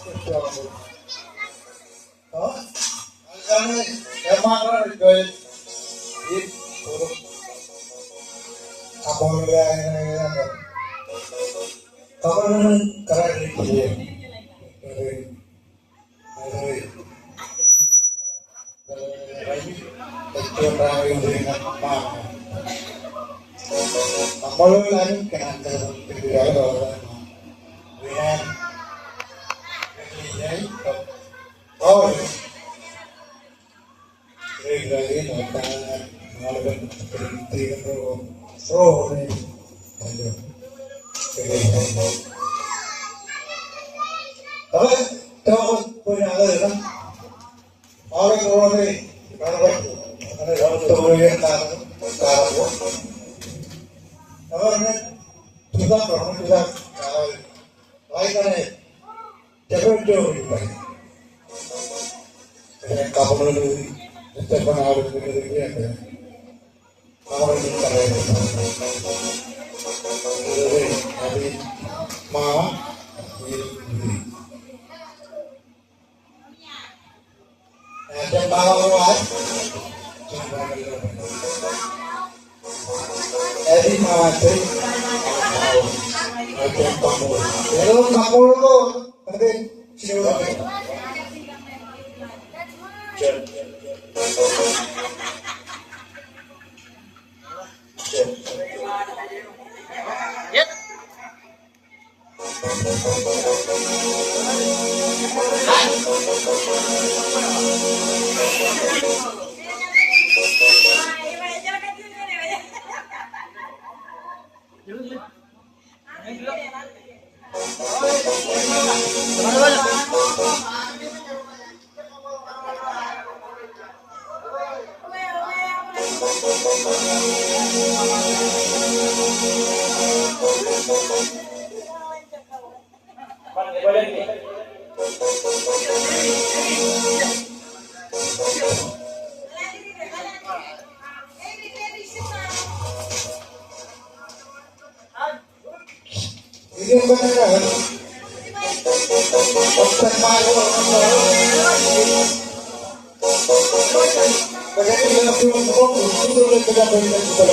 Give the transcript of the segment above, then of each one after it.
Oh, karena emang juga itu apa yang kapan keren dia dari orang yang dengan apa apa lagi kan terjadi orang dengan oh lagi nota malam berhenti pro nih aja tapi kalau punya ada kan orang ini kalau untuk yang kalau orang juga orang juga kalau lain kan jangan jauh kamu lalu itu pengaruh begini ya kamu ini keren jadi mama ini ada bawah jadi mama tuh ada kamu kalau kamu lo nanti siapa ini benar otak malu bagaimana yang film itu boleh kita berikan kita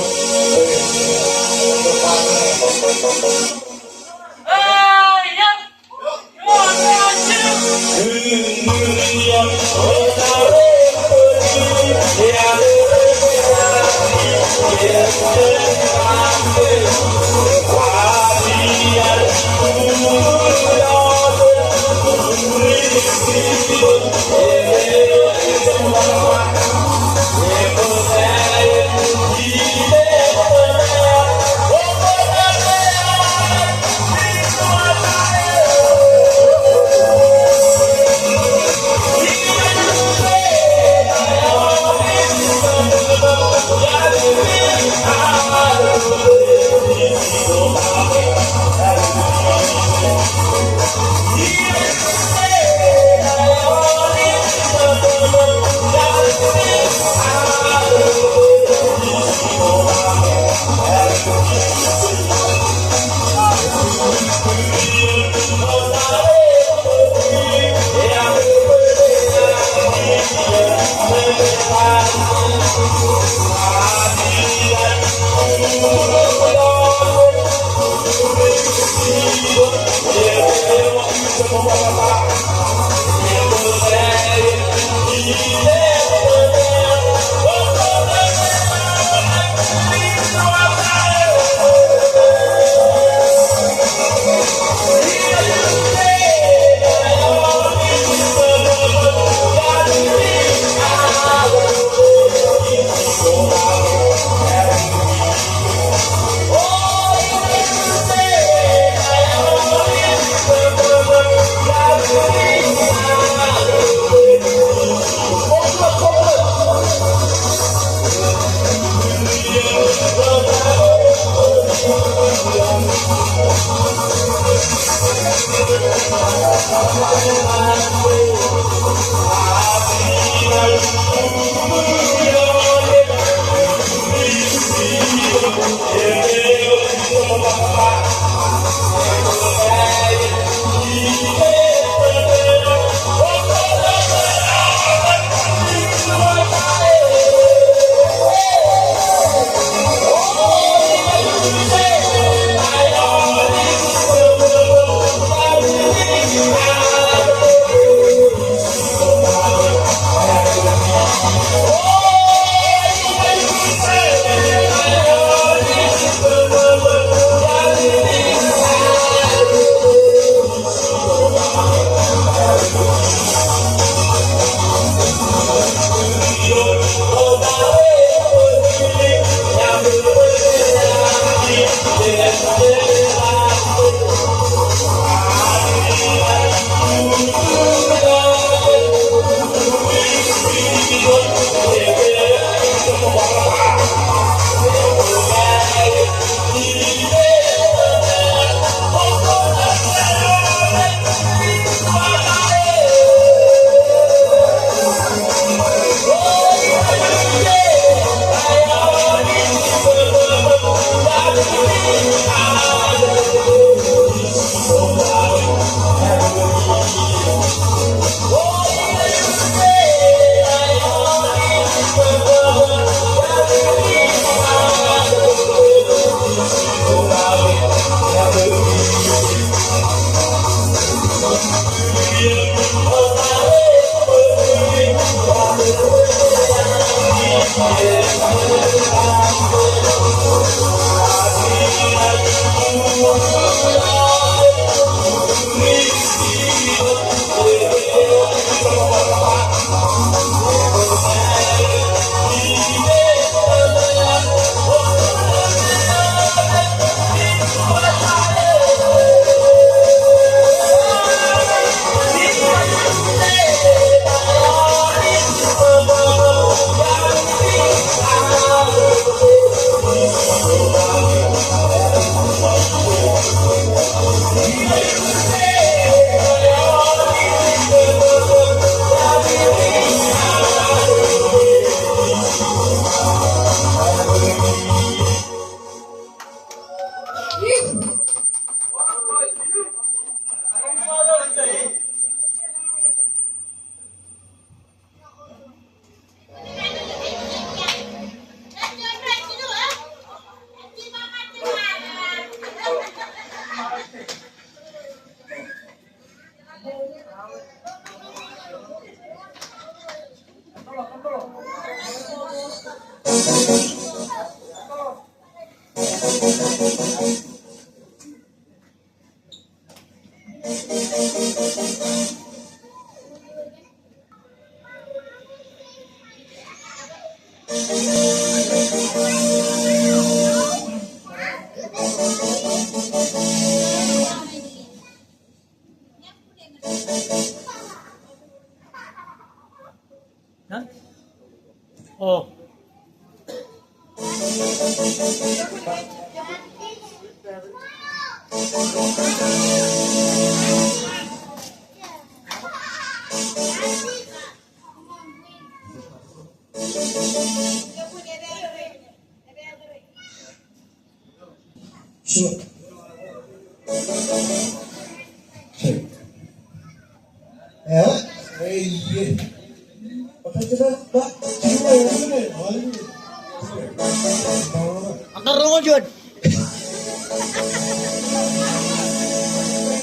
Hah? Oh. Sure. Ya, iya. Apa coba, Pak? Coba ya, ini. Akar rumah Jod.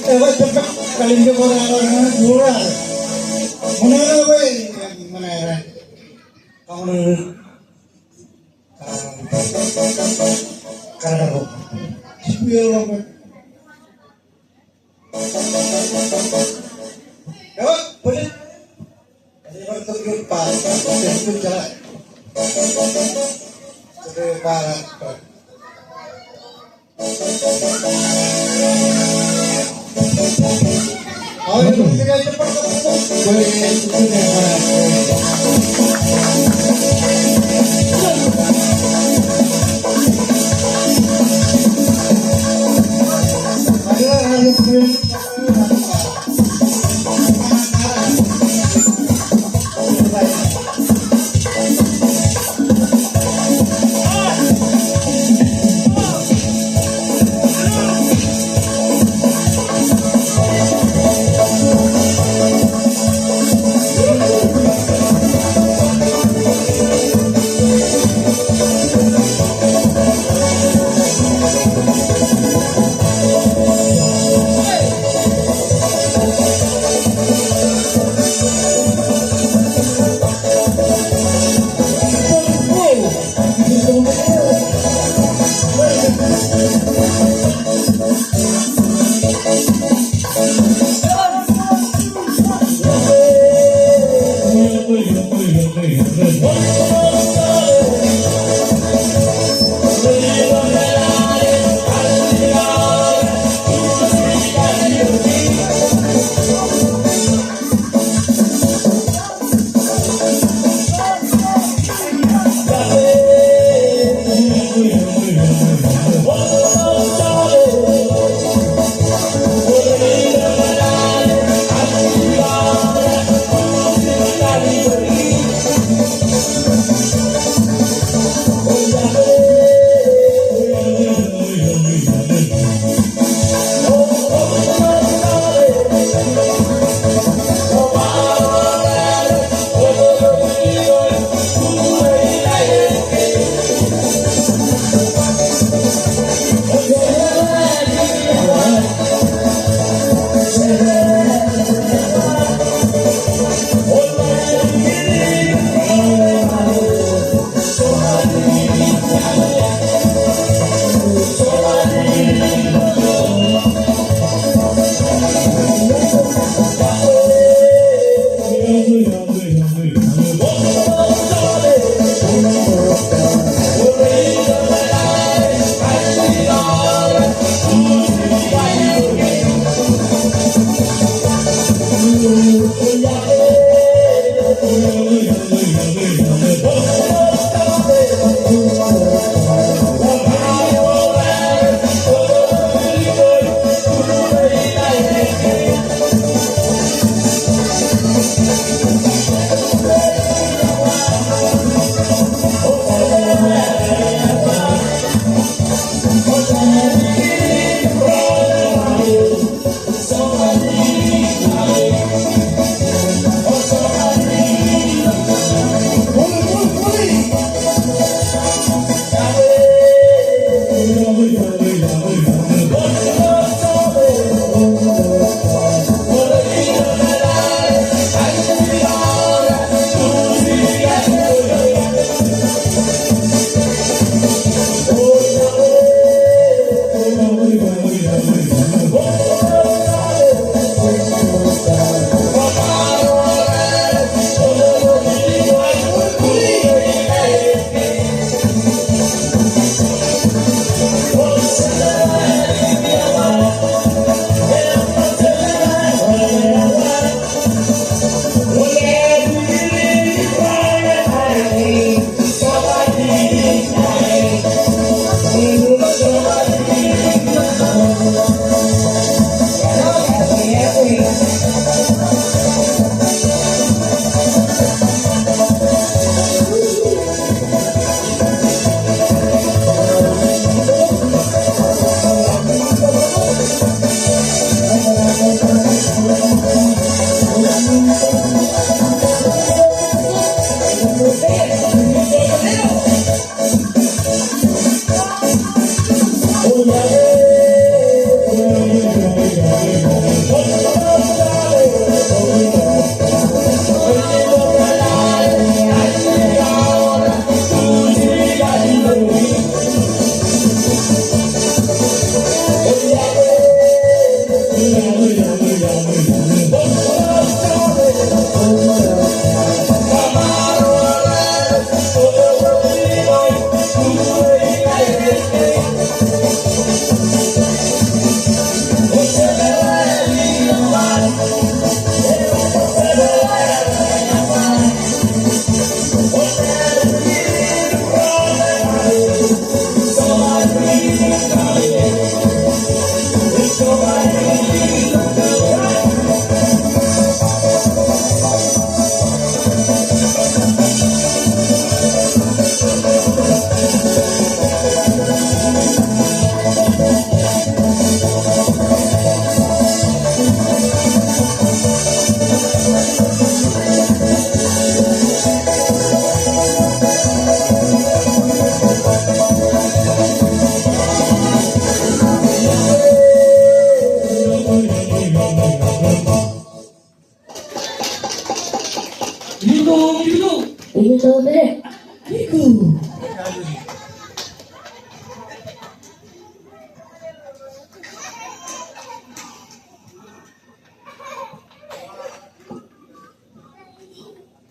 Coba cepet kalian ke orang murah. Mana apa mana ya? Kamu karena aku. Spill apa? Ya, boleh. Jadi kalau terjun pas, terjun jalan. Jadi barat. Oh, itu tidak cepat. Boleh sudah.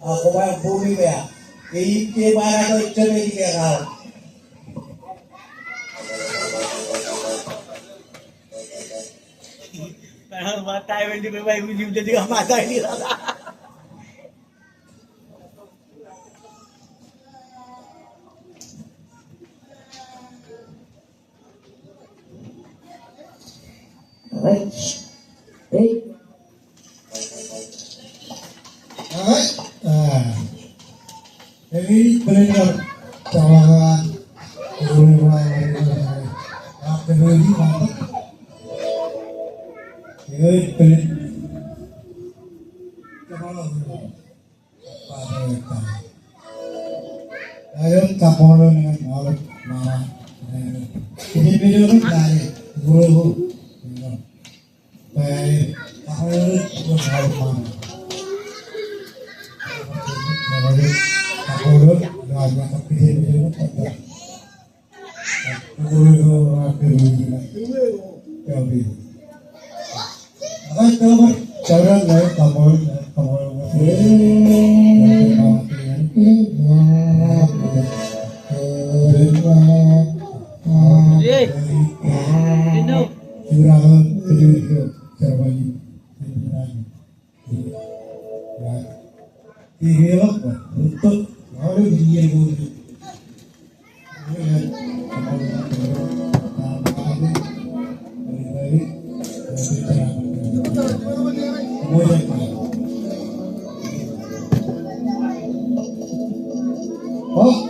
Ako ba ang bumi kaya? Kaya para ko ito na kaya ka. Parang mga tayo hindi pa may hindi jadi ka matay nila. Alright. Hey. Alright. Jadi benar tawaran teknologi mantap. Jadi benar. Ayo kapolon dengan malut mama. Ini video kan dari guru. Baik, kapolon dengan malut mama. Kapolon dengan malut video kan. Guru dengan jadi. Akan coba cara lain kapolon Ihewak untuk baru dia dulu. Oh,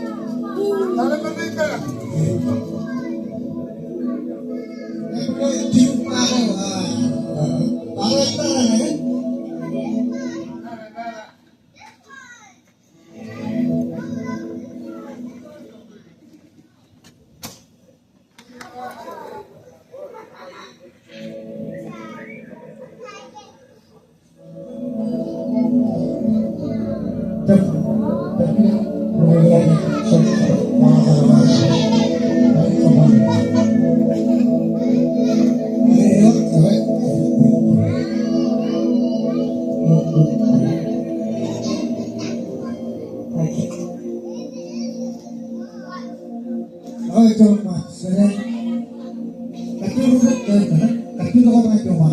oh itu mas, tapi itu kok naik rumah.